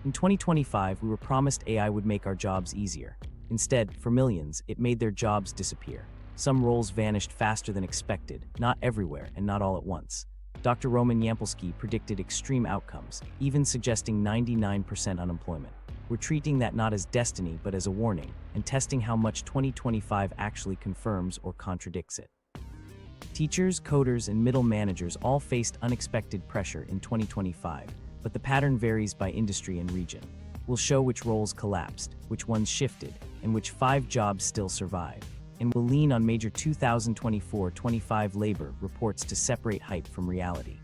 In 2025, we were promised AI would make our jobs easier. Instead, for millions, it made their jobs disappear. Some roles vanished faster than expected, not everywhere and not all at once. Dr. Roman Yampolskiy predicted extreme outcomes, even suggesting 99% unemployment. We're treating that not as destiny but as a warning, and testing how much 2025 actually confirms or contradicts it. Teachers, coders, and middle managers all faced unexpected pressure in 2025, but the pattern varies by industry and region. We'll show which roles collapsed, which ones shifted, and which 5 jobs still survive. And we'll lean on major 2024-25 labor reports to separate hype from reality.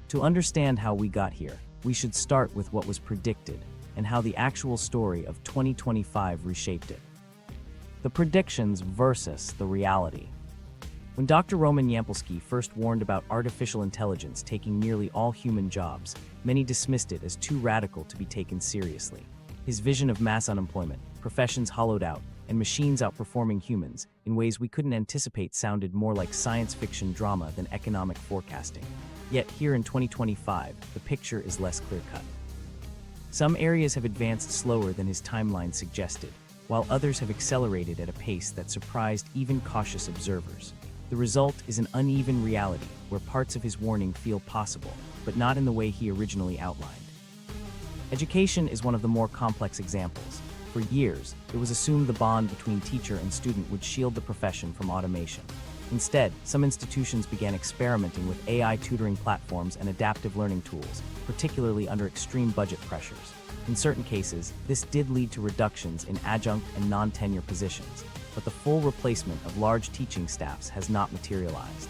To understand how we got here, we should start with what was predicted and how the actual story of 2025 reshaped it. The predictions versus the reality. When Dr. Roman Yampolskiy first warned about artificial intelligence taking nearly all human jobs, many dismissed it as too radical to be taken seriously. His vision of mass unemployment, professions hollowed out, and machines outperforming humans in ways we couldn't anticipate sounded more like science fiction drama than economic forecasting. Yet here in 2025, the picture is less clear-cut. Some areas have advanced slower than his timeline suggested, while others have accelerated at a pace that surprised even cautious observers. The result is an uneven reality where parts of his warning feel possible, but not in the way he originally outlined. Education is one of the more complex examples. For years, it was assumed the bond between teacher and student would shield the profession from automation. Instead, some institutions began experimenting with AI tutoring platforms and adaptive learning tools, particularly under extreme budget pressures. In certain cases, this did lead to reductions in adjunct and non-tenure positions, but the full replacement of large teaching staffs has not materialized.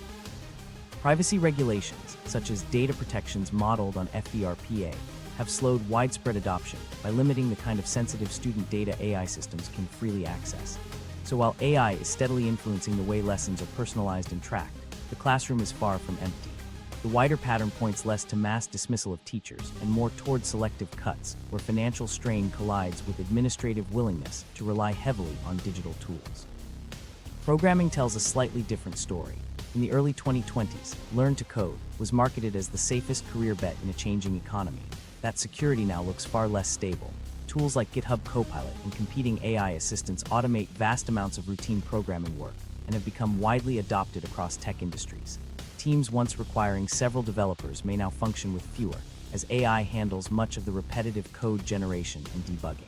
Privacy regulations, such as data protections modeled on FDRPA, have slowed widespread adoption by limiting the kind of sensitive student data AI systems can freely access. So while AI is steadily influencing the way lessons are personalized and tracked, the classroom is far from empty. The wider pattern points less to mass dismissal of teachers and more toward selective cuts, where financial strain collides with administrative willingness to rely heavily on digital tools. Programming tells a slightly different story. In the early 2020s, Learn to Code was marketed as the safest career bet in a changing economy. That security now looks far less stable. Tools like GitHub Copilot and competing AI assistants automate vast amounts of routine programming work and have become widely adopted across tech industries. Teams once requiring several developers may now function with fewer, as AI handles much of the repetitive code generation and debugging.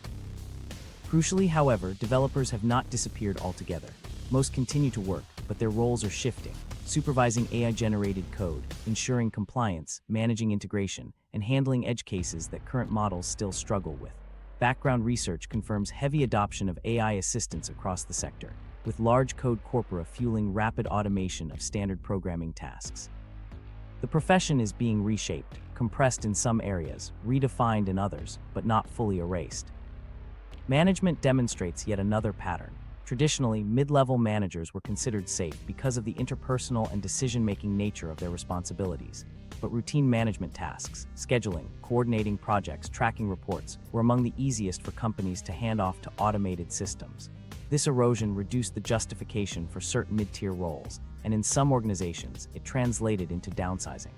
Crucially, however, developers have not disappeared altogether. Most continue to work, but their roles are shifting, supervising AI-generated code, ensuring compliance, managing integration, and handling edge cases that current models still struggle with. Background research confirms heavy adoption of AI assistants across the sector, with large code corpora fueling rapid automation of standard programming tasks. The profession is being reshaped, compressed in some areas, redefined in others, but not fully erased. Management demonstrates yet another pattern. Traditionally, mid-level managers were considered safe because of the interpersonal and decision-making nature of their responsibilities. But routine management tasks, scheduling, coordinating projects, tracking reports, were among the easiest for companies to hand off to automated systems. This erosion reduced the justification for certain mid-tier roles, and in some organizations, it translated into downsizing.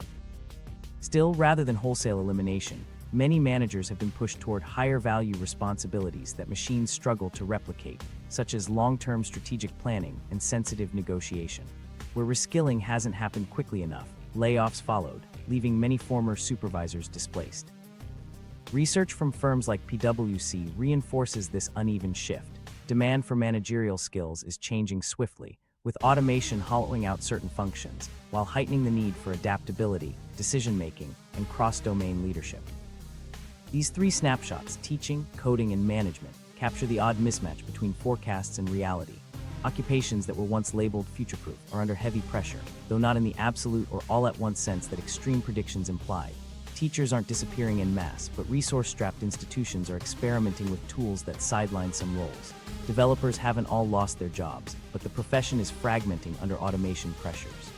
Still, rather than wholesale elimination, many managers have been pushed toward higher-value responsibilities that machines struggle to replicate, such as long-term strategic planning and sensitive negotiation. Where reskilling hasn't happened quickly enough, layoffs followed, leaving many former supervisors displaced. Research from firms like PwC reinforces this uneven shift. Demand for managerial skills is changing swiftly, with automation hollowing out certain functions, while heightening the need for adaptability, decision-making, and cross-domain leadership. These 3 snapshots, teaching, coding, and management, capture the odd mismatch between forecasts and reality. Occupations that were once labeled future-proof are under heavy pressure, though not in the absolute or all-at-once sense that extreme predictions implied. Teachers aren't disappearing en masse, but resource-strapped institutions are experimenting with tools that sideline some roles. Developers haven't all lost their jobs, but the profession is fragmenting under automation pressures.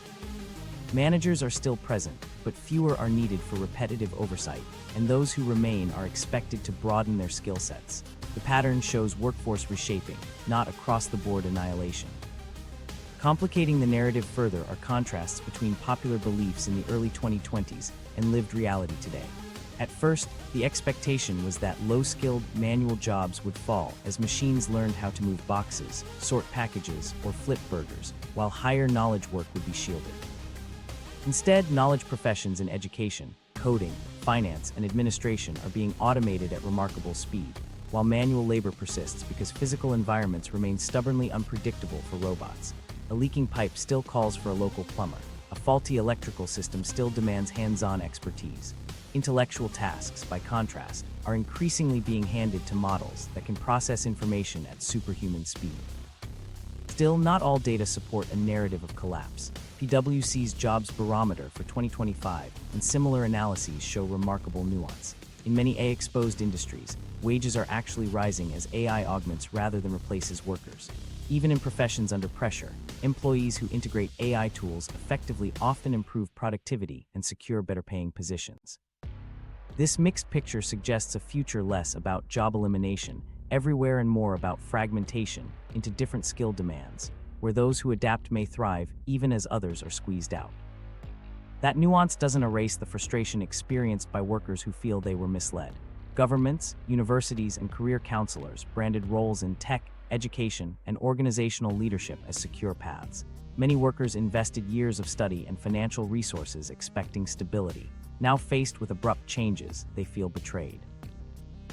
Managers are still present, but fewer are needed for repetitive oversight, and those who remain are expected to broaden their skill sets. The pattern shows workforce reshaping, not across-the-board annihilation. Complicating the narrative further are contrasts between popular beliefs in the early 2020s and lived reality today. At first, the expectation was that low-skilled manual jobs would fall as machines learned how to move boxes, sort packages, or flip burgers, while higher knowledge work would be shielded. Instead, knowledge professions in education, coding, finance, and administration are being automated at remarkable speed, while manual labor persists because physical environments remain stubbornly unpredictable for robots. A leaking pipe still calls for a local plumber. A faulty electrical system still demands hands-on expertise. Intellectual tasks, by contrast, are increasingly being handed to models that can process information at superhuman speed. Still, not all data support a narrative of collapse. PwC's Jobs Barometer for 2025 and similar analyses show remarkable nuance. In many AI-exposed industries, wages are actually rising as AI augments rather than replaces workers. Even in professions under pressure, employees who integrate AI tools effectively often improve productivity and secure better-paying positions. This mixed picture suggests a future less about job elimination everywhere and more about fragmentation into different skill demands, where those who adapt may thrive even as others are squeezed out. That nuance doesn't erase the frustration experienced by workers who feel they were misled. Governments, universities, and career counselors branded roles in tech, education, and organizational leadership as secure paths. Many workers invested years of study and financial resources expecting stability. Now faced with abrupt changes, they feel betrayed.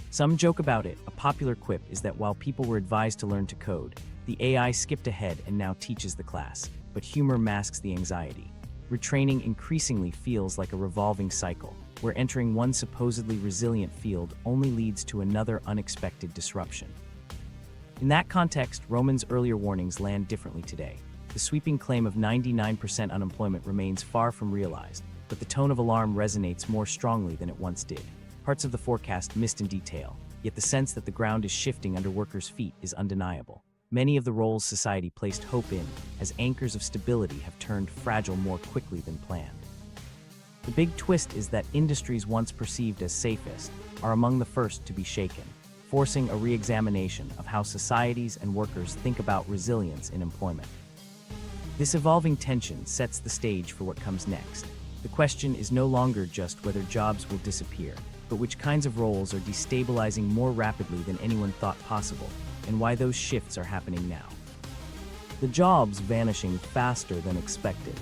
Some joke about it. A popular quip is that while people were advised to learn to code, the AI skipped ahead and now teaches the class, but humor masks the anxiety. Retraining increasingly feels like a revolving cycle, where entering one supposedly resilient field only leads to another unexpected disruption. In that context, Roman's earlier warnings land differently today. The sweeping claim of 99% unemployment remains far from realized, but the tone of alarm resonates more strongly than it once did. Parts of the forecast missed in detail, yet the sense that the ground is shifting under workers' feet is undeniable. Many of the roles society placed hope in as anchors of stability have turned fragile more quickly than planned. The big twist is that industries once perceived as safest are among the first to be shaken, forcing a re-examination of how societies and workers think about resilience in employment. This evolving tension sets the stage for what comes next. The question is no longer just whether jobs will disappear, but which kinds of roles are destabilizing more rapidly than anyone thought possible, and why those shifts are happening now. The jobs vanishing faster than expected.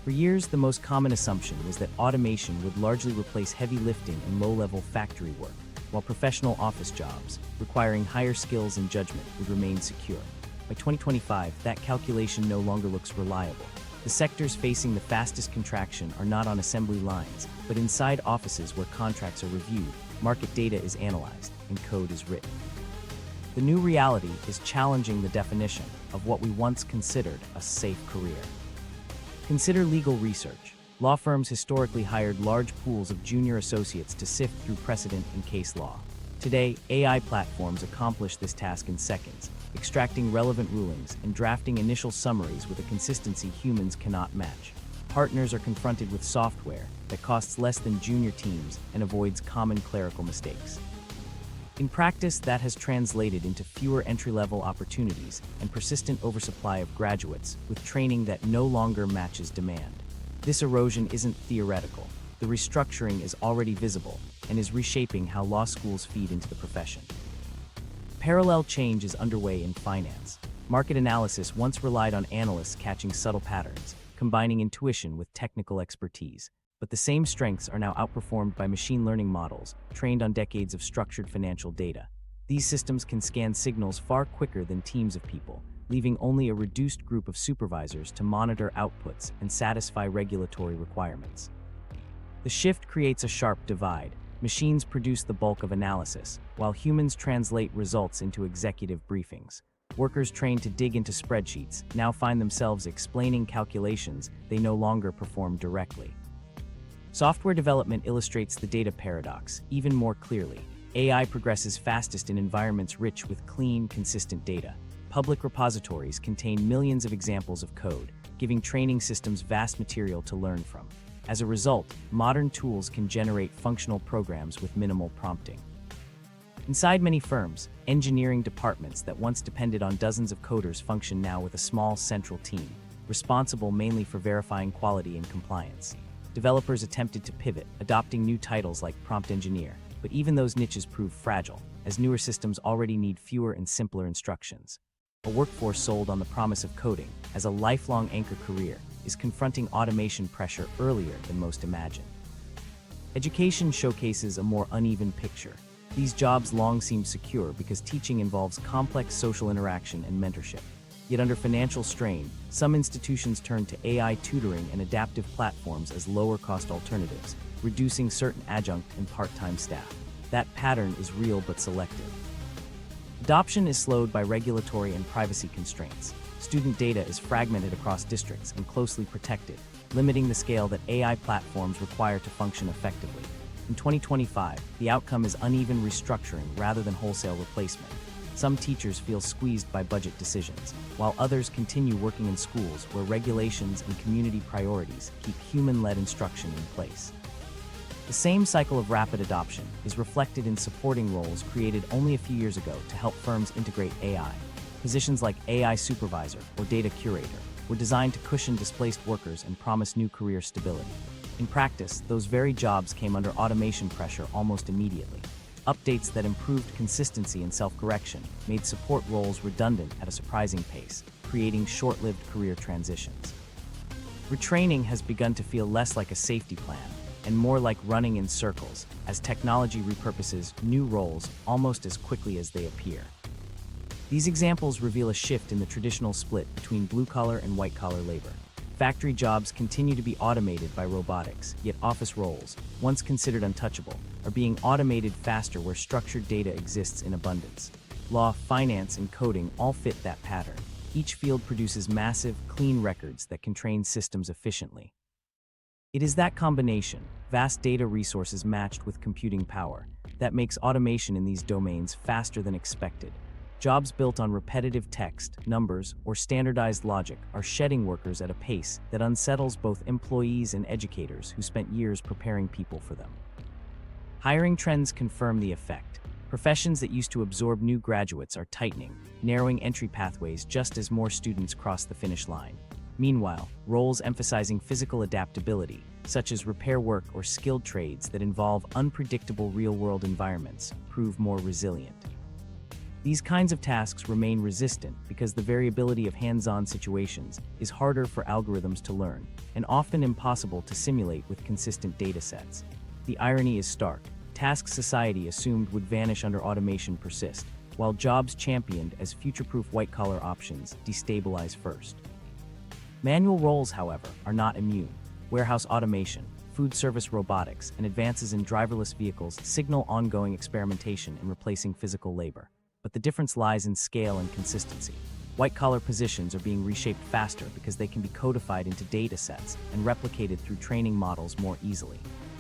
For years, the most common assumption was that automation would largely replace heavy lifting and low-level factory work, while professional office jobs, requiring higher skills and judgment, would remain secure. By 2025, that calculation no longer looks reliable. The sectors facing the fastest contraction are not on assembly lines, but inside offices where contracts are reviewed, market data is analyzed, and code is written. The new reality is challenging the definition of what we once considered a safe career. Consider legal research. Law firms historically hired large pools of junior associates to sift through precedent and case law. Today, AI platforms accomplish this task in seconds, extracting relevant rulings and drafting initial summaries with a consistency humans cannot match. Partners are confronted with software that costs less than junior teams and avoids common clerical mistakes. In practice, that has translated into fewer entry-level opportunities and persistent oversupply of graduates with training that no longer matches demand. This erosion isn't theoretical. The restructuring is already visible and is reshaping how law schools feed into the profession. Parallel change is underway in finance. Market analysis once relied on analysts catching subtle patterns, combining intuition with technical expertise. But the same strengths are now outperformed by machine learning models trained on decades of structured financial data. These systems can scan signals far quicker than teams of people, leaving only a reduced group of supervisors to monitor outputs and satisfy regulatory requirements. The shift creates a sharp divide. Machines produce the bulk of analysis, while humans translate results into executive briefings. Workers trained to dig into spreadsheets now find themselves explaining calculations they no longer perform directly. Software development illustrates the data paradox even more clearly. AI progresses fastest in environments rich with clean, consistent data. Public repositories contain millions of examples of code, giving training systems vast material to learn from. As a result, modern tools can generate functional programs with minimal prompting. Inside many firms, engineering departments that once depended on dozens of coders function now with a small central team, responsible mainly for verifying quality and compliance. Developers attempted to pivot, adopting new titles like prompt engineer, but even those niches proved fragile, as newer systems already need fewer and simpler instructions. A workforce sold on the promise of coding as a lifelong anchor career is confronting automation pressure earlier than most imagined. Education showcases a more uneven picture. These jobs long seemed secure because teaching involves complex social interaction and mentorship. Yet under financial strain, some institutions turn to AI tutoring and adaptive platforms as lower-cost alternatives, reducing certain adjunct and part-time staff. That pattern is real but selective. Adoption is slowed by regulatory and privacy constraints. Student data is fragmented across districts and closely protected, limiting the scale that AI platforms require to function effectively. In 2025, the outcome is uneven restructuring rather than wholesale replacement. Some teachers feel squeezed by budget decisions, while others continue working in schools where regulations and community priorities keep human-led instruction in place. The same cycle of rapid adoption is reflected in supporting roles created only a few years ago to help firms integrate AI. Positions like AI supervisor or data curator were designed to cushion displaced workers and promise new career stability. In practice, those very jobs came under automation pressure almost immediately. Updates that improved consistency and self-correction made support roles redundant at a surprising pace, creating short-lived career transitions. Retraining has begun to feel less like a safety plan and more like running in circles as technology repurposes new roles almost as quickly as they appear. These examples reveal a shift in the traditional split between blue-collar and white-collar labor. Factory jobs continue to be automated by robotics, yet office roles, once considered untouchable, are being automated faster where structured data exists in abundance. Law, finance, and coding all fit that pattern. Each field produces massive, clean records that can train systems efficiently. It is that combination, vast data resources matched with computing power, that makes automation in these domains faster than expected. Jobs built on repetitive text, numbers, or standardized logic are shedding workers at a pace that unsettles both employees and educators who spent years preparing people for them. Hiring trends confirm the effect. Professions that used to absorb new graduates are tightening, narrowing entry pathways just as more students cross the finish line. Meanwhile, roles emphasizing physical adaptability, such as repair work or skilled trades that involve unpredictable real-world environments, prove more resilient. These kinds of tasks remain resistant because the variability of hands-on situations is harder for algorithms to learn and often impossible to simulate with consistent data sets. The irony is stark. Tasks society assumed would vanish under automation persist, while jobs championed as future-proof white-collar options destabilize first. Manual roles, however, are not immune. Warehouse automation, food service robotics, and advances in driverless vehicles signal ongoing experimentation in replacing physical labor. But the difference lies in scale and consistency. White-collar positions are being reshaped faster because they can be codified into data sets and replicated through training models more easily.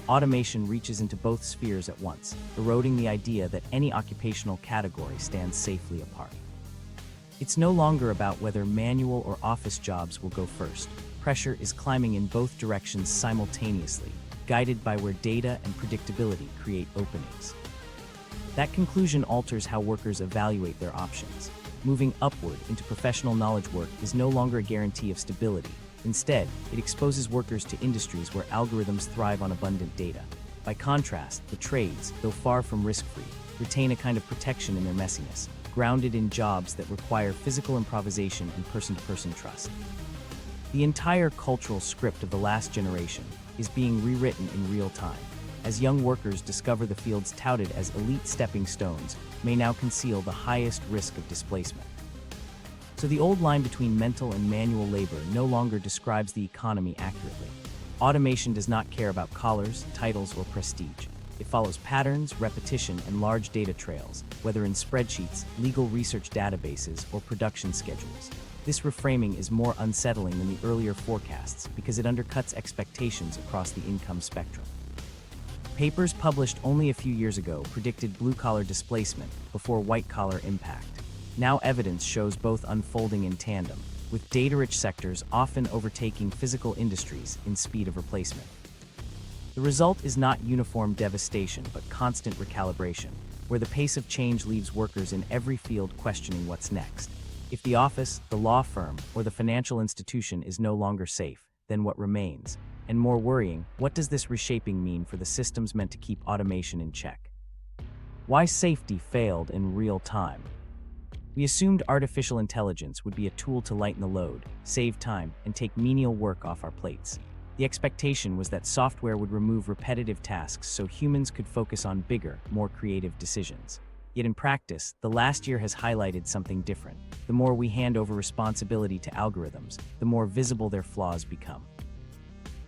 Automation reaches into both spheres at once, eroding the idea that any occupational category stands safely apart. It's no longer about whether manual or office jobs will go first. Pressure is climbing in both directions simultaneously, guided by where data and predictability create openings. That conclusion alters how workers evaluate their options. Moving upward into professional knowledge work is no longer a guarantee of stability. Instead, it exposes workers to industries where algorithms thrive on abundant data. By contrast, the trades, though far from risk-free, retain a kind of protection in their messiness, grounded in jobs that require physical improvisation and person-to-person trust. The entire cultural script of the last generation is being rewritten in real time, as young workers discover the fields touted as elite stepping stones may now conceal the highest risk of displacement. So the old line between mental and manual labor no longer describes the economy accurately. Automation does not care about collars, titles, or prestige. It follows patterns, repetition, and large data trails, whether in spreadsheets, legal research databases, or production schedules. This reframing is more unsettling than the earlier forecasts because it undercuts expectations across the income spectrum. Papers published only a few years ago predicted blue-collar displacement before white-collar impact. Now evidence shows both unfolding in tandem, with data-rich sectors often overtaking physical industries in speed of replacement. The result is not uniform devastation, but constant recalibration, where the pace of change leaves workers in every field questioning what's next. If the office, the law firm, or the financial institution is no longer safe, then what remains? And more worrying, what does this reshaping mean for the systems meant to keep automation in check? Why safety failed in real time? We assumed artificial intelligence would be a tool to lighten the load, save time, and take menial work off our plates. The expectation was that software would remove repetitive tasks so humans could focus on bigger, more creative decisions. Yet in practice, the last year has highlighted something different. The more we hand over responsibility to algorithms, the more visible their flaws become.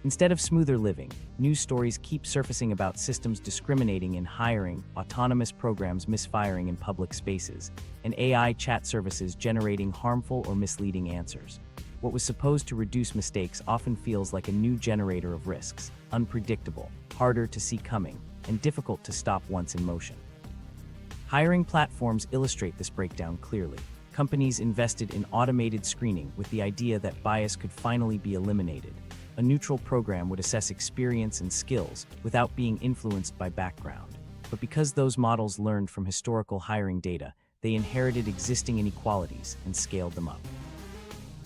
Instead of smoother living, news stories keep surfacing about systems discriminating in hiring, autonomous programs misfiring in public spaces, and AI chat services generating harmful or misleading answers. What was supposed to reduce mistakes often feels like a new generator of risks, unpredictable, harder to see coming, and difficult to stop once in motion. Hiring platforms illustrate this breakdown clearly. Companies invested in automated screening with the idea that bias could finally be eliminated. A neutral program would assess experience and skills without being influenced by background. But because those models learned from historical hiring data, they inherited existing inequalities and scaled them up.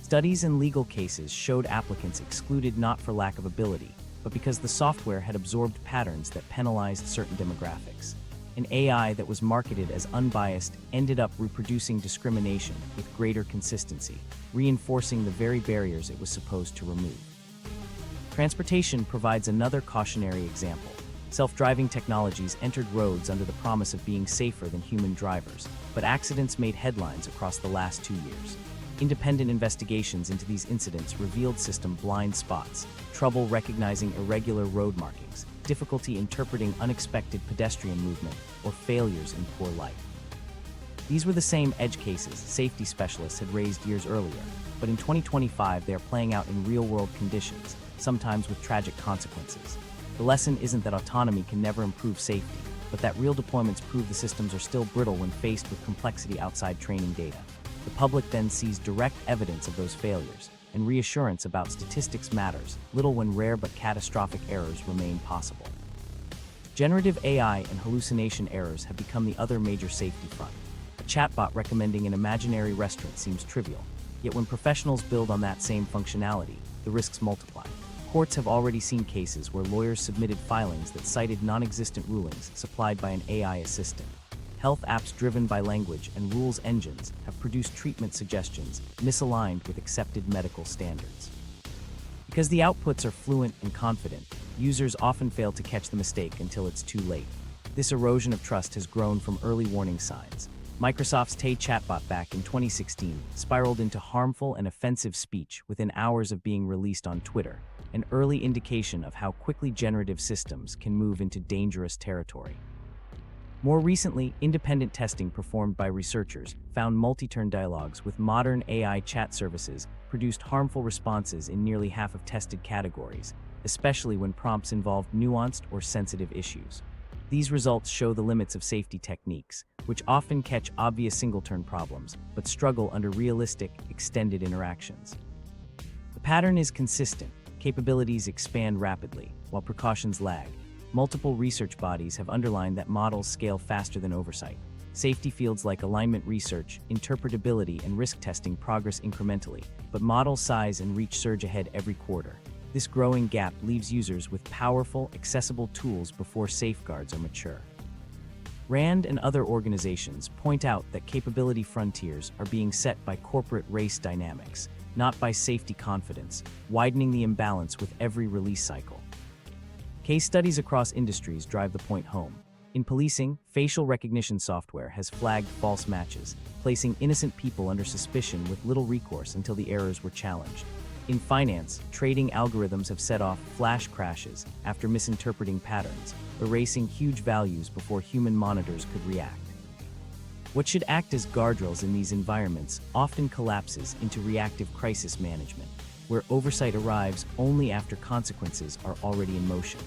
Studies and legal cases showed applicants excluded not for lack of ability, but because the software had absorbed patterns that penalized certain demographics. An AI that was marketed as unbiased ended up reproducing discrimination with greater consistency, reinforcing the very barriers it was supposed to remove. Transportation provides another cautionary example. Self-driving technologies entered roads under the promise of being safer than human drivers, but accidents made headlines across the last 2 years. Independent investigations into these incidents revealed system blind spots, trouble recognizing irregular road markings, difficulty interpreting unexpected pedestrian movement, or failures in poor light. These were the same edge cases safety specialists had raised years earlier, but in 2025 they are playing out in real-world conditions, sometimes with tragic consequences. The lesson isn't that autonomy can never improve safety, but that real deployments prove the systems are still brittle when faced with complexity outside training data. The public then sees direct evidence of those failures, and reassurance about statistics matters little when rare but catastrophic errors remain possible. Generative AI and hallucination errors have become the other major safety front. A chatbot recommending an imaginary restaurant seems trivial, yet when professionals build on that same functionality, the risks multiply. Courts have already seen cases where lawyers submitted filings that cited non-existent rulings supplied by an AI assistant. Health apps driven by language and rules engines have produced treatment suggestions misaligned with accepted medical standards. Because the outputs are fluent and confident, users often fail to catch the mistake until it's too late. This erosion of trust has grown from early warning signs. Microsoft's Tay chatbot back in 2016 spiraled into harmful and offensive speech within hours of being released on Twitter, an early indication of how quickly generative systems can move into dangerous territory. More recently, independent testing performed by researchers found multi-turn dialogues with modern AI chat services produced harmful responses in nearly half of tested categories, especially when prompts involved nuanced or sensitive issues. These results show the limits of safety techniques, which often catch obvious single-turn problems, but struggle under realistic, extended interactions. The pattern is consistent. Capabilities expand rapidly, while precautions lag. Multiple research bodies have underlined that models scale faster than oversight. Safety fields like alignment research, interpretability, and risk testing progress incrementally, but model size and reach surge ahead every quarter. This growing gap leaves users with powerful, accessible tools before safeguards are mature. RAND and other organizations point out that capability frontiers are being set by corporate race dynamics, not by safety confidence, widening the imbalance with every release cycle. Case studies across industries drive the point home. In policing, facial recognition software has flagged false matches, placing innocent people under suspicion with little recourse until the errors were challenged. In finance, trading algorithms have set off flash crashes after misinterpreting patterns, erasing huge values before human monitors could react. What should act as guardrails in these environments often collapses into reactive crisis management, where oversight arrives only after consequences are already in motion.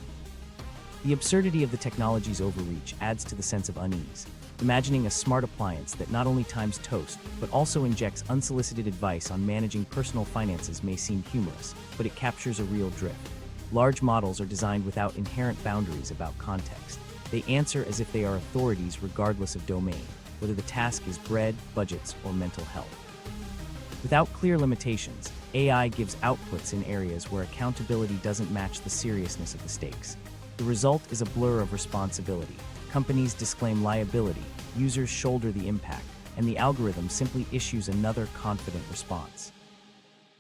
The absurdity of the technology's overreach adds to the sense of unease. Imagining a smart appliance that not only times toast, but also injects unsolicited advice on managing personal finances may seem humorous, but it captures a real drift. Large models are designed without inherent boundaries about context. They answer as if they are authorities regardless of domain, whether the task is bread, budgets, or mental health. Without clear limitations, AI gives outputs in areas where accountability doesn't match the seriousness of the stakes. The result is a blur of responsibility. Companies disclaim liability, users shoulder the impact, and the algorithm simply issues another confident response.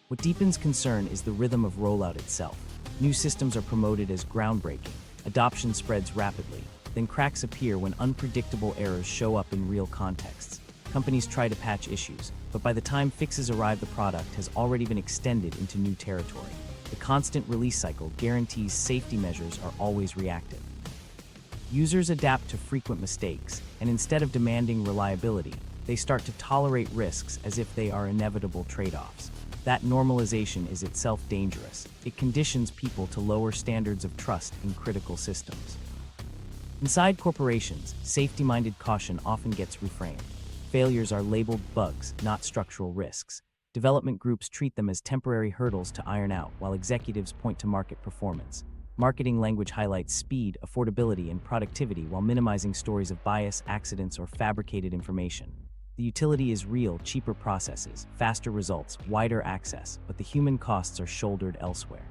What deepens concern is the rhythm of rollout itself. New systems are promoted as groundbreaking, adoption spreads rapidly, then cracks appear when unpredictable errors show up in real contexts. Companies try to patch issues, but by the time fixes arrive, the product has already been extended into new territory. The constant release cycle guarantees safety measures are always reactive. Users adapt to frequent mistakes, and instead of demanding reliability, they start to tolerate risks as if they are inevitable trade-offs. That normalization is itself dangerous. It conditions people to lower standards of trust in critical systems. Inside corporations, safety-minded caution often gets reframed. Failures are labeled bugs, not structural risks. Development groups treat them as temporary hurdles to iron out, while executives point to market performance. Marketing language highlights speed, affordability, and productivity while minimizing stories of bias, accidents, or fabricated information. The utility is real: cheaper processes, faster results, wider access, but the human costs are shouldered elsewhere.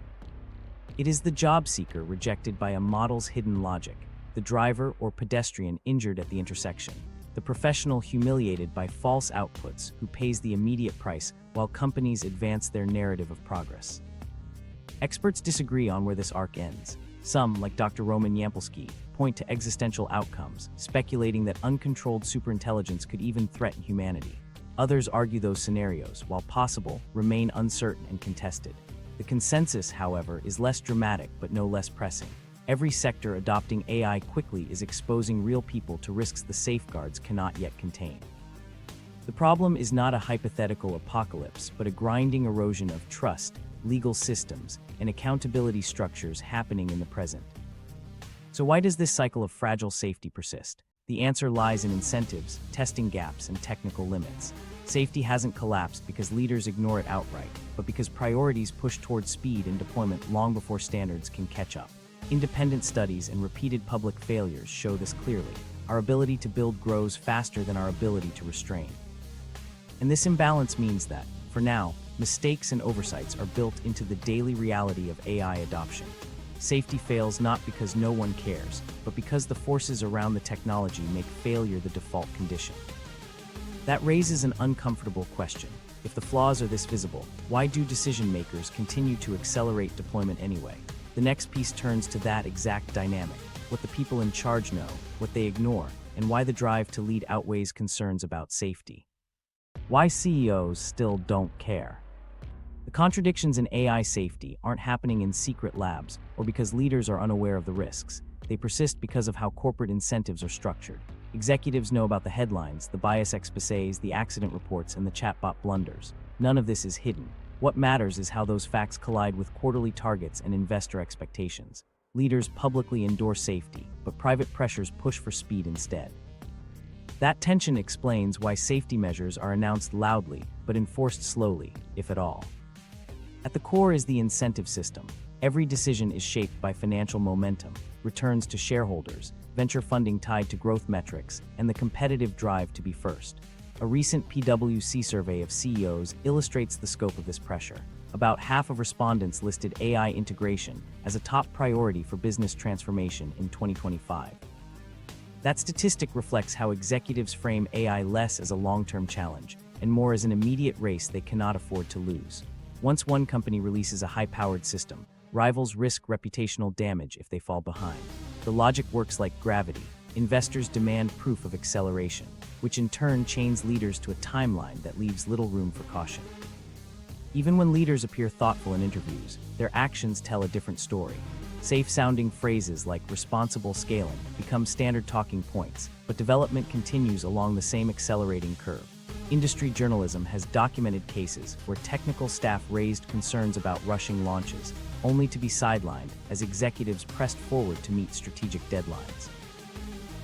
It is the job seeker rejected by a model's hidden logic, the driver or pedestrian injured at the intersection, the professional humiliated by false outputs who pays the immediate price while companies advance their narrative of progress. Experts disagree on where this arc ends. Some, like Dr. Yampolskiy, point to existential outcomes, speculating that uncontrolled superintelligence could even threaten humanity. Others argue those scenarios, while possible, remain uncertain and contested. The consensus, however, is less dramatic but no less pressing. Every sector adopting AI quickly is exposing real people to risks the safeguards cannot yet contain. The problem is not a hypothetical apocalypse, but a grinding erosion of trust, legal systems, and accountability structures happening in the present. So why does this cycle of fragile safety persist? The answer lies in incentives, testing gaps, and technical limits. Safety hasn't collapsed because leaders ignore it outright, but because priorities push toward speed and deployment long before standards can catch up. Independent studies and repeated public failures show this clearly. Our ability to build grows faster than our ability to restrain. And this imbalance means that, for now, mistakes and oversights are built into the daily reality of AI adoption. Safety fails not because no one cares, but because the forces around the technology make failure the default condition. That raises an uncomfortable question. If the flaws are this visible, why do decision makers continue to accelerate deployment anyway? The next piece turns to that exact dynamic: what the people in charge know, what they ignore, and why the drive to lead outweighs concerns about safety. Why CEOs still don't care. The contradictions in AI safety aren't happening in secret labs or because leaders are unaware of the risks. They persist because of how corporate incentives are structured. Executives know about the headlines, the bias exposés, the accident reports, and the chatbot blunders. None of this is hidden. What matters is how those facts collide with quarterly targets and investor expectations. Leaders publicly endorse safety, but private pressures push for speed instead. That tension explains why safety measures are announced loudly but enforced slowly, if at all. At the core is the incentive system. Every decision is shaped by financial momentum, returns to shareholders, venture funding tied to growth metrics, and the competitive drive to be first. A recent PwC survey of CEOs illustrates the scope of this pressure. About half of respondents listed AI integration as a top priority for business transformation in 2025. That statistic reflects how executives frame AI less as a long-term challenge and more as an immediate race they cannot afford to lose. Once one company releases a high-powered system, rivals risk reputational damage if they fall behind. The logic works like gravity. Investors demand proof of acceleration, which in turn chains leaders to a timeline that leaves little room for caution. Even when leaders appear thoughtful in interviews, their actions tell a different story. Safe-sounding phrases like responsible scaling become standard talking points, but development continues along the same accelerating curve. Industry journalism has documented cases where technical staff raised concerns about rushing launches, only to be sidelined as executives pressed forward to meet strategic deadlines.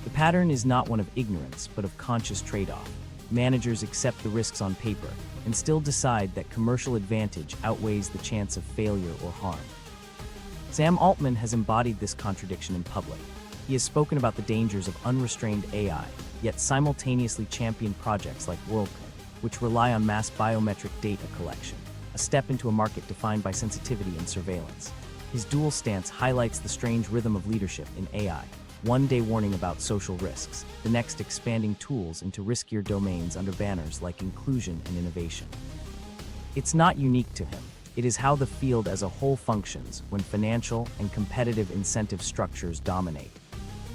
The pattern is not one of ignorance, but of conscious trade-off. Managers accept the risks on paper and still decide that commercial advantage outweighs the chance of failure or harm. Sam Altman has embodied this contradiction in public. He has spoken about the dangers of unrestrained AI, yet simultaneously championed projects like WorldCoin, which rely on mass biometric data collection. a step into a market defined by sensitivity and surveillance. His dual stance highlights the strange rhythm of leadership in AI. One day warning about social risks, the next expanding tools into riskier domains under banners like inclusion and innovation. It's not unique to him. It is how the field as a whole functions when financial and competitive incentive structures dominate.